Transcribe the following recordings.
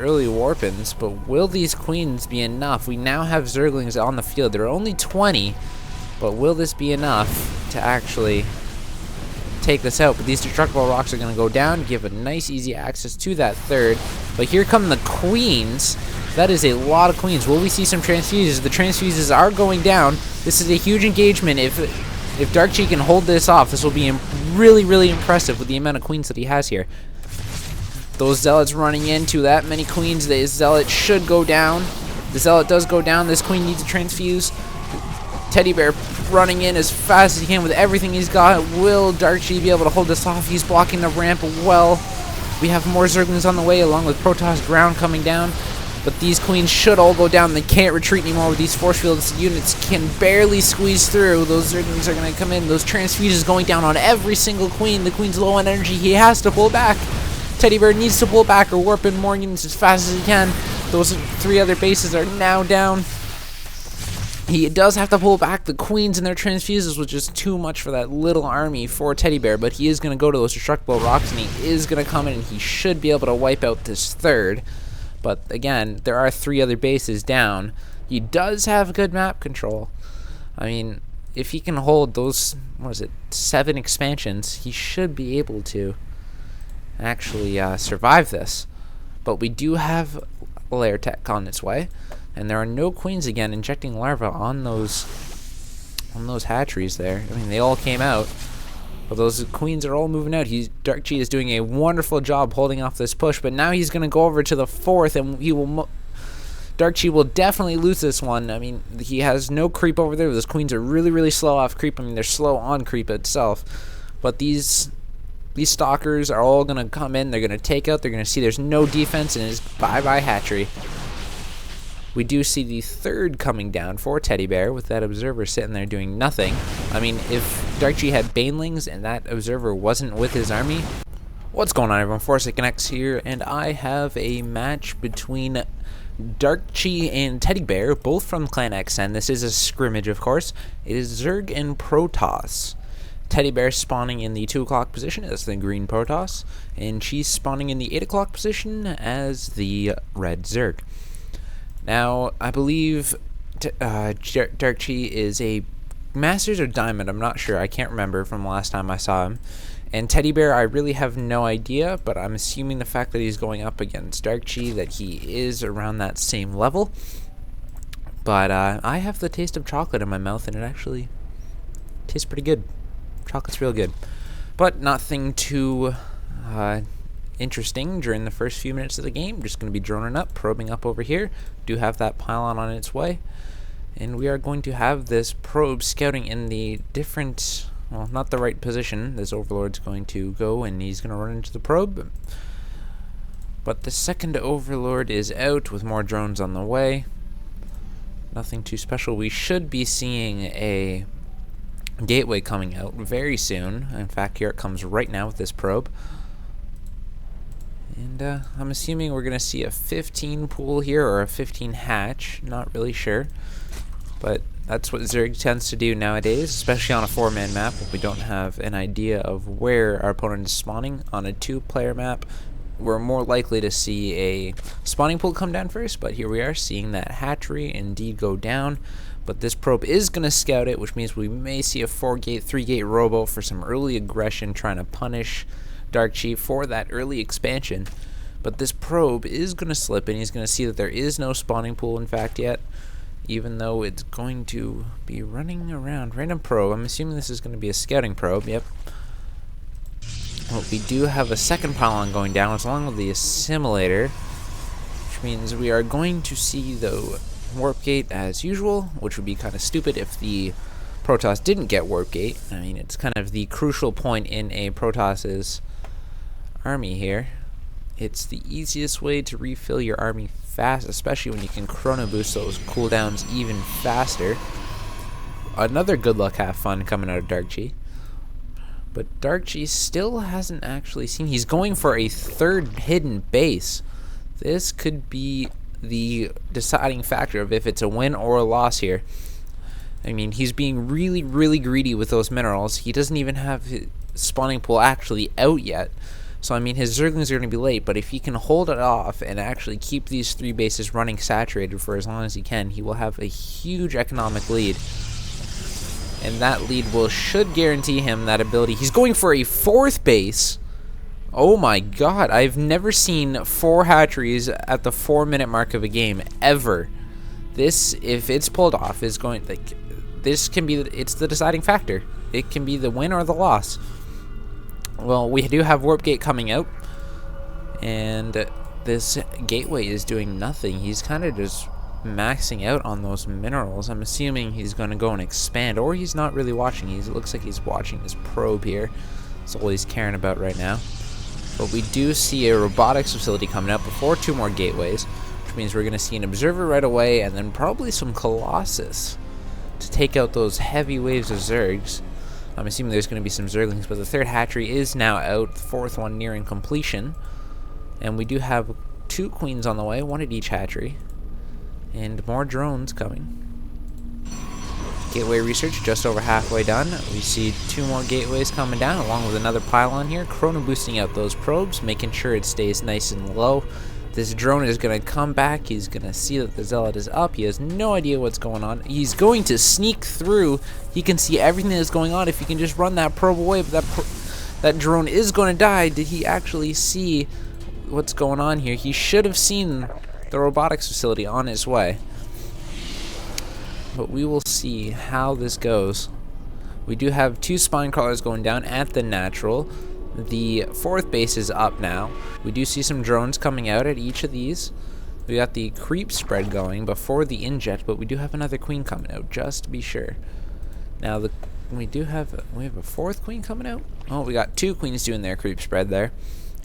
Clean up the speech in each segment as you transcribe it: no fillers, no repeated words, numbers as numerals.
early warpins, but will these queens be enough? We now have zerglings on the field. There are only 20, but will this be enough to actually take this out? But these destructible rocks are going to go down, give a nice easy access to that third. But here come the queens. That is a lot of queens. Will we see some transfuses? The transfuses are going down. This is a huge engagement. If darkchi can hold this off, this will be really, really impressive with the amount of queens that he has here. Those zealots running into that many queens. The zealot should go down. The zealot does go down. This queen needs to transfuse. Teddybear running in as fast as he can with everything he's got. Will darkchi be able to hold this off? He's blocking the ramp well. We have more zerglings on the way along with protoss ground coming down. But these queens should all go down. They can't retreat anymore with these force field units. Can barely squeeze through. Those zerglings are going to come in. Those transfuses going down on every single queen. The queen's low on energy. He has to pull back. Teddybear needs to pull back or warp in more units as fast as he can. Those 3 other bases are now down. He does have to pull back the queens and their transfuses, which is too much for that little army for Teddybear, but he is going to go to those destructible rocks, and he is going to come in, and he should be able to wipe out this third. But again, there are 3 other bases down. He does have good map control. I mean, if he can hold those, 7 expansions, he should be able to actually survive this. But we do have layer tech on its way, and there are no queens again injecting larvae on those hatcheries there. I mean, they all came out, but those queens are all moving out. darkchi is doing a wonderful job holding off this push, but now he's going to go over to the 4th, and darkchi will definitely lose this one. I mean, he has no creep over there. Those queens are really, really slow off creep. I mean, they're slow on creep itself, but these stalkers are all going to come in. They're going to take out. They're going to see there's no defense, and it's bye-bye hatchery. We do see the 3rd coming down for Teddybear with that observer sitting there doing nothing. I mean, if darkchi had banelings and that observer wasn't with his army. What's going on, everyone? ForSecondX here, and I have a match between darkchi and Teddybear, both from Clan XN. This is a scrimmage, of course. It is Zerg and Protoss. Teddybear spawning in the 2 o'clock position as the green Protoss, and she's spawning in the 8 o'clock position as the red Zerg. Now, I believe darkchi is a Masters or Diamond. I'm not sure. I can't remember from the last time I saw him. And Teddybear, I really have no idea, but I'm assuming the fact that he's going up against darkchi that he is around that same level. But I have the taste of chocolate in my mouth, and it actually tastes pretty good. Chocolate's real good. But nothing too interesting during the first few minutes of the game. Just going to be droning up, probing up over here. Do have that pylon on its way. And we are going to have this probe scouting in the different, well, not the right position. This overlord's going to go and he's going to run into the probe. But the second overlord is out with more drones on the way. Nothing too special. We should be seeing a gateway coming out very soon. In fact, here it comes right now with this probe. And I'm assuming we're going to see a 15 pool here, or a 15 hatch. Not really sure. But that's what Zerg tends to do nowadays, especially on a 4-man map if we don't have an idea of where our opponent is spawning. On a 2-player map, we're more likely to see a spawning pool come down first, but here we are seeing that hatchery indeed go down. But this probe is going to scout it, which means we may see a 4-gate, 3-gate robo for some early aggression, trying to punish darkchi for that early expansion. But this probe is going to slip, and he's going to see that there is no spawning pool, in fact, yet, even though it's going to be running around. Random probe. I'm assuming this is going to be a scouting probe. Yep. Well, we do have a second pylon going down, along with the assimilator, which means we are going to see the warp gate as usual, which would be kind of stupid if the Protoss didn't get warp gate. I mean, it's kind of the crucial point in a Protoss's army here. It's the easiest way to refill your army fast, especially when you can chrono boost those cooldowns even faster. Another good luck, have fun coming out of darkchi. But darkchi still hasn't actually seen. He's going for a 3rd hidden base. This could be the deciding factor of if it's a win or a loss here. I mean, he's being really, really greedy with those minerals. He doesn't even have his spawning pool actually out yet. So I mean, his zerglings are going to be late, but if he can hold it off and actually keep these 3 bases running saturated for as long as he can, he will have a huge economic lead. And that lead should guarantee him that ability. He's going for a 4th base. Oh my god, I've never seen 4 hatcheries at the 4-minute mark of a game, ever. This, if it's pulled off, is going, like, this can be, it's the deciding factor. It can be the win or the loss. Well, we do have Warp Gate coming out, and this gateway is doing nothing. He's kind of just maxing out on those minerals. I'm assuming he's going to go and expand, or he's not really watching. It looks like he's watching his probe here. That's all he's caring about right now. But we do see a robotics facility coming up before 2 more gateways, which means we're going to see an observer right away, and then probably some Colossus to take out those heavy waves of zergs. I'm assuming there's going to be some zerglings, but the 3rd hatchery is now out, the 4th one nearing completion. And we do have 2 queens on the way, 1 at each hatchery. And more drones coming. Gateway research just over halfway done. We see 2 more gateways coming down, along with another pylon here. Chrono boosting out those probes, making sure it stays nice and low. This drone is going to come back. He's going to see that the zealot is up. He has no idea what's going on. He's going to sneak through. He can see everything that's going on if he can just run that probe away. But that drone is going to die. Did he actually see what's going on here? He should have seen the robotics facility on his way. But we will see how this goes. We do have 2 spine crawlers going down at the natural. The 4th base is up now. We do see some drones coming out at each of these. We got the creep spread going before the inject, but we do have another queen coming out, just to be sure. Now we have a 4th queen coming out. Oh, we got 2 queens doing their creep spread there,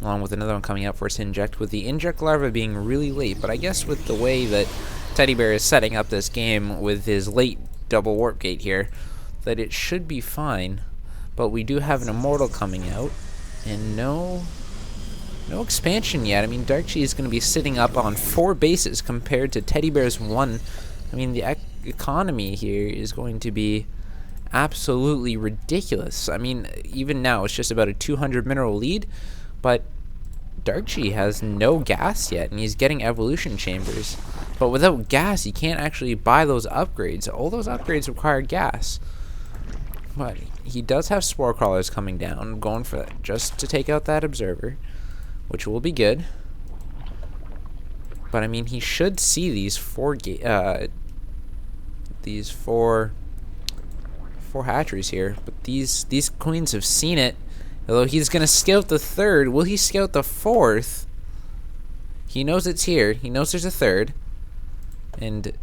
along with another one coming out for its inject, with the inject larva being really late. But I guess with the way that TeddyBear is setting up this game with his late double warp gate here, that it should be fine. But we do have an immortal coming out, and no expansion yet. I mean, darkchi is going to be sitting up on 4 bases compared to TeddyBear's 1. I mean, the economy here is going to be absolutely ridiculous. I mean, even now it's just about a 200 mineral lead, but darkchi has no gas yet, and he's getting evolution chambers. But without gas, you can't actually buy those upgrades. All those upgrades require gas. But he does have spore crawlers coming down, going for that, just to take out that observer, which will be good. But I mean, he should see these 4 hatcheries here. But these queens have seen it. Although he's gonna scout the 3rd, will he scout the 4th? He knows it's here. He knows there's a 3rd, and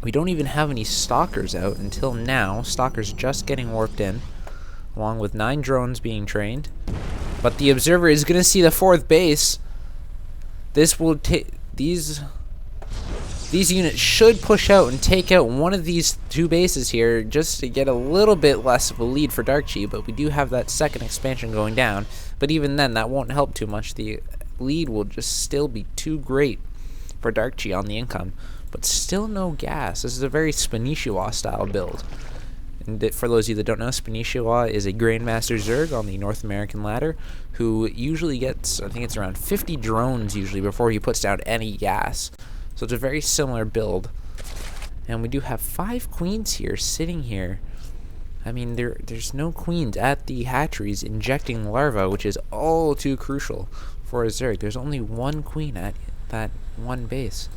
we don't even have any stalkers out until now. Stalkers just getting warped in, along with 9 drones being trained. But the observer is going to see the 4th base. This will take these units should push out and take out one of these 2 bases here, just to get a little bit less of a lead for darkchi. But we do have that 2nd expansion going down. But even then, that won't help too much. The lead will just still be too great for darkchi on the income. But still no gas. This is a very Spanichiwa style build. And for those of you that don't know, Spanichiwa is a Grandmaster Zerg on the North American ladder, who usually gets, I think it's around 50 drones usually before he puts down any gas. So it's a very similar build. And we do have 5 queens here, sitting here. I mean, there's no queens at the hatcheries injecting larvae, which is all too crucial for a Zerg. There's only 1 queen at that 1 base.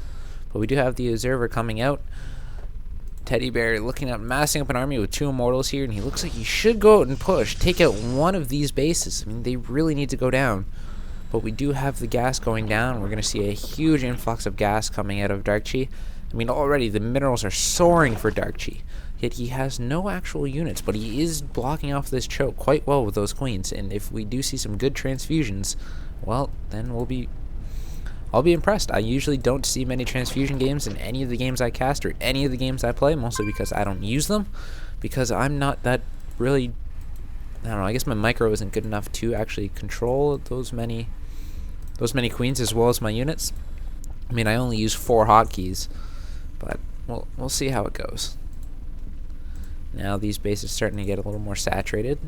But we do have the observer coming out. TeddyBear looking at massing up an army with 2 immortals here, and he looks like he should go out and push, take out one of these bases. I mean, they really need to go down. But we do have the gas going down. We're going to see a huge influx of gas coming out of darkchi. I mean, already the minerals are soaring for darkchi. Yet he has no actual units, but he is blocking off this choke quite well with those queens. And if we do see some good transfusions, well, then I'll be impressed. I usually don't see many transfusion games in any of the games I cast or any of the games I play, mostly because I don't use them, because I'm not that really, I don't know, I guess my micro isn't good enough to actually control those many queens as well as my units. I mean, I only use 4 hotkeys, but we'll see how it goes. Now these bases starting to get a little more saturated.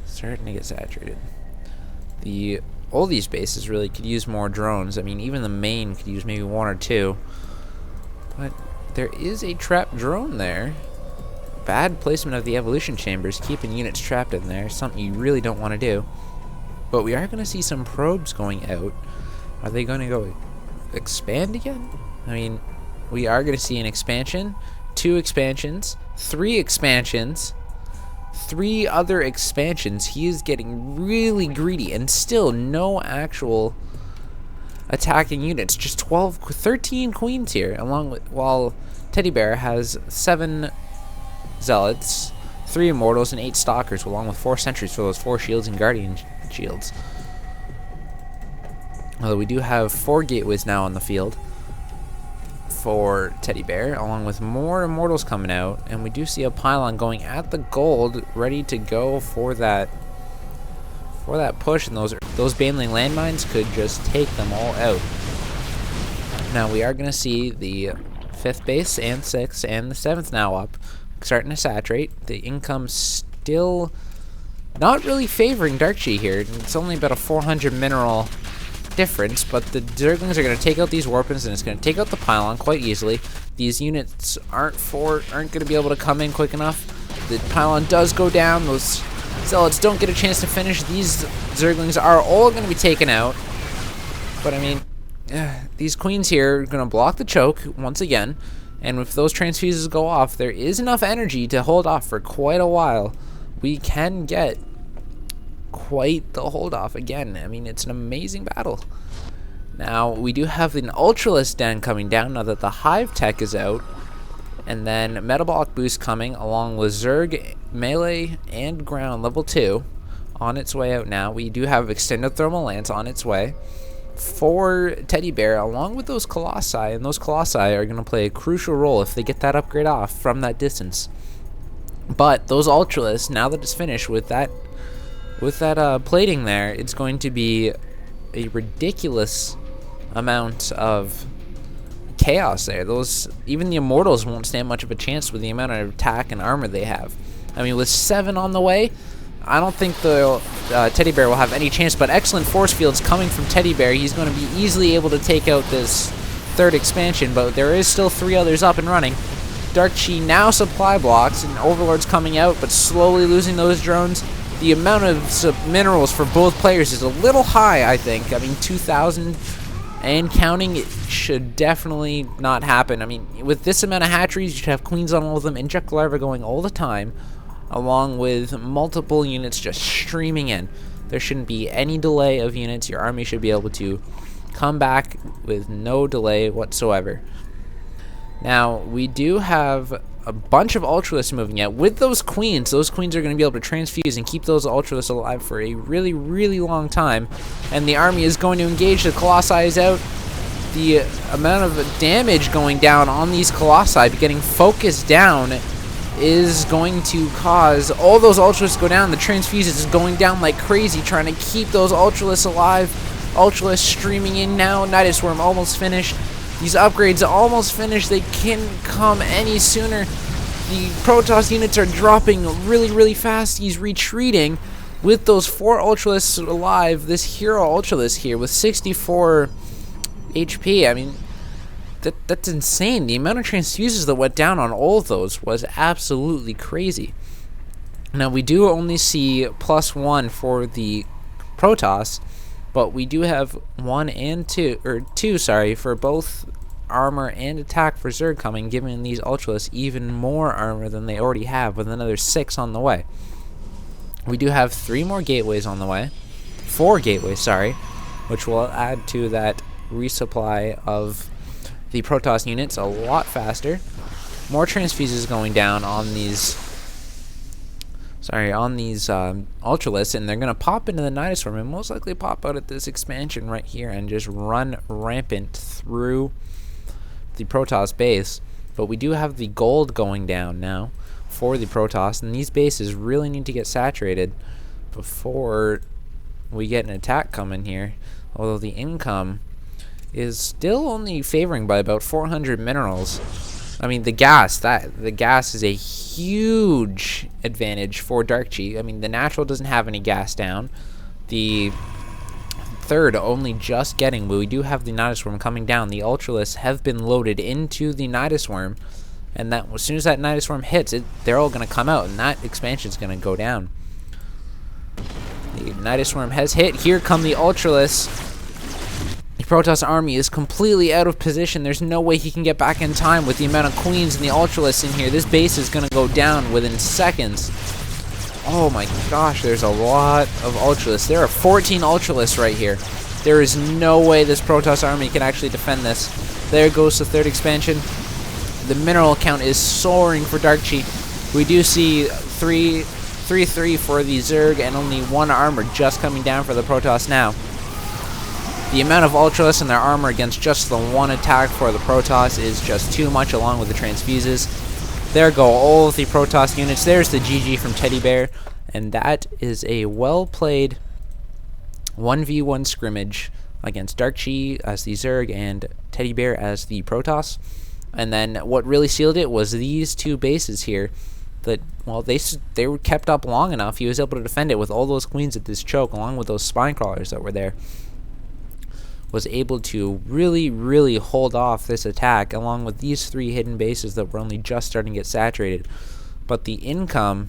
Starting to get saturated. all these bases really could use more drones. I mean, even the main could use maybe 1 or 2. But there is a trapped drone there. Bad placement of the evolution chambers, keeping units trapped in there, something you really don't want to do. But we are going to see some probes going out. Are they going to go expand again? I mean, we are going to see an expansion, 2 expansions, 3 expansions, 3 other expansions. He is getting really greedy, and still no actual attacking units. Just 13 queens here, while TeddyBear has 7 zealots, 3 immortals, and 8 stalkers, along with 4 sentries for those 4 shields and guardian shields. Although we do have 4 gateways now on the field for TeddyBear, along with more immortals coming out, and we do see a pylon going at the gold, ready to go for that push, and those Baneling landmines could just take them all out. Now we are going to see the 5th base and 6th and the 7th now up, starting to saturate. The income still not really favoring darkchi here. It's only about a 400 mineral difference, but the zerglings are going to take out these warpins, and it's going to take out the pylon quite easily. These units aren't going to be able to come in quick enough. The pylon does go down. Those zealots don't get a chance to finish. These zerglings are all going to be taken out. But I mean, these queens here are going to block the choke once again, and if those transfuses go off, there is enough energy to hold off for quite a while. We can get quite the hold off again. I mean, it's an amazing battle. Now we do have an Ultralisk den coming down now that the hive tech is out, and then metabolic boost coming along with zerg melee and ground level 2 on its way out. Now we do have extended thermal lance on its way for TeddyBear, along with those colossi, and those colossi are going to play a crucial role if they get that upgrade off from that distance. But those Ultralisks, now that it's finished with that plating there, it's going to be a ridiculous amount of chaos there. Even the immortals won't stand much of a chance with the amount of attack and armor they have. I mean, with 7 on the way, I don't think the TeddyBear will have any chance, but excellent force fields coming from TeddyBear. He's going to be easily able to take out this 3rd expansion, but there is still 3 others up and running. darkchi now supply blocks, and Overlord's coming out, but slowly losing those drones. The amount of minerals for both players is a little high, I think. I mean, 2,000 and counting, it should definitely not happen. I mean, with this amount of hatcheries, you should have queens on all of them, inject larvae going all the time, along with multiple units just streaming in. There shouldn't be any delay of units. Your army should be able to come back with no delay whatsoever. Now, we do have a bunch of Ultralisks moving out. With those queens are going to be able to transfuse and keep those Ultralisks alive for a really, really long time. And the army is going to engage. The Colossi is out. The amount of damage going down on these Colossi, getting focused down, is going to cause all those Ultralisks to go down. The transfuses is going down like crazy, trying to keep those Ultralisks alive. Ultralisks streaming in now. Nidus Worm almost finished. These upgrades are almost finished. They can't come any sooner. The protoss units are dropping really, really fast. He's retreating with those 4 Ultralisks alive. This hero Ultralisk here with 64 HP. I mean, that's insane. The amount of transfuses that went down on all of those was absolutely crazy. Now, we do only see +1 for the protoss, but we do have 1 and 2, or 2, sorry, for both armor and attack for Zerg coming, giving these Ultralisks even more armor than they already have, with another 6 on the way. We do have 3 more gateways on the way. 4 gateways, sorry, which will add to that resupply of the protoss units a lot faster. More transfuses going down on these Ultralisks, and they're going to pop into the Nidus Worm and most likely pop out at this expansion right here and just run rampant through the Protoss base. But we do have the gold going down now for the Protoss, and these bases really need to get saturated before we get an attack coming here, although the income is still only favoring by about 400 minerals. I mean, the gas is a huge advantage for darkchi. I mean, the natural doesn't have any gas down. The third only just getting, but we do have the Nidus Worm coming down. The Ultralists have been loaded into the Nidus Worm, and that as soon as that Nidus Worm hits, they're all going to come out, and that expansion is going to go down. The Nidus Worm has hit. Here come the Ultralists. The Protoss army is completely out of position. There's no way he can get back in time with the amount of queens and the Ultralists in here. This base is going to go down within seconds. Oh my gosh, there's a lot of Ultralists. There are 14 Ultralists right here. There is no way this Protoss army can actually defend this. There goes the third expansion. The mineral count is soaring for darkchi. We do see 3-3 for the Zerg and only 1 armor just coming down for the Protoss now. The amount of Ultralists and their armor against just the 1 attack for the Protoss is just too much, along with the transfuses. There go all of the Protoss units. There's the GG from teddybear, and that is a well-played 1v1 scrimmage against darkchi as the Zerg and teddybear as the Protoss. And then what really sealed it was these 2 bases here that, well, they were kept up long enough. He was able to defend it with all those queens at this choke, along with those spine crawlers that were there. Was able to really hold off this attack, along with these 3 hidden bases that were only just starting to get saturated. But the income,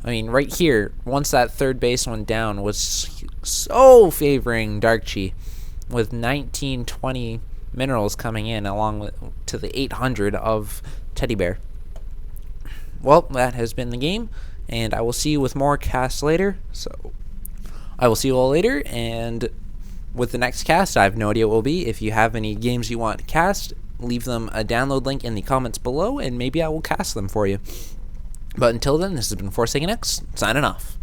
I mean, right here, once that 3rd base went down, was so favoring darkchi, with 1920 minerals coming in, along with to the 800 of teddybear. Well, that has been the game, and I will see you with more casts later. So I will see you all later, and with the next cast, I have no idea what it will be. If you have any games you want to cast, leave them a download link in the comments below, and maybe I will cast them for you. But until then, this has been Forsaken X, signing off.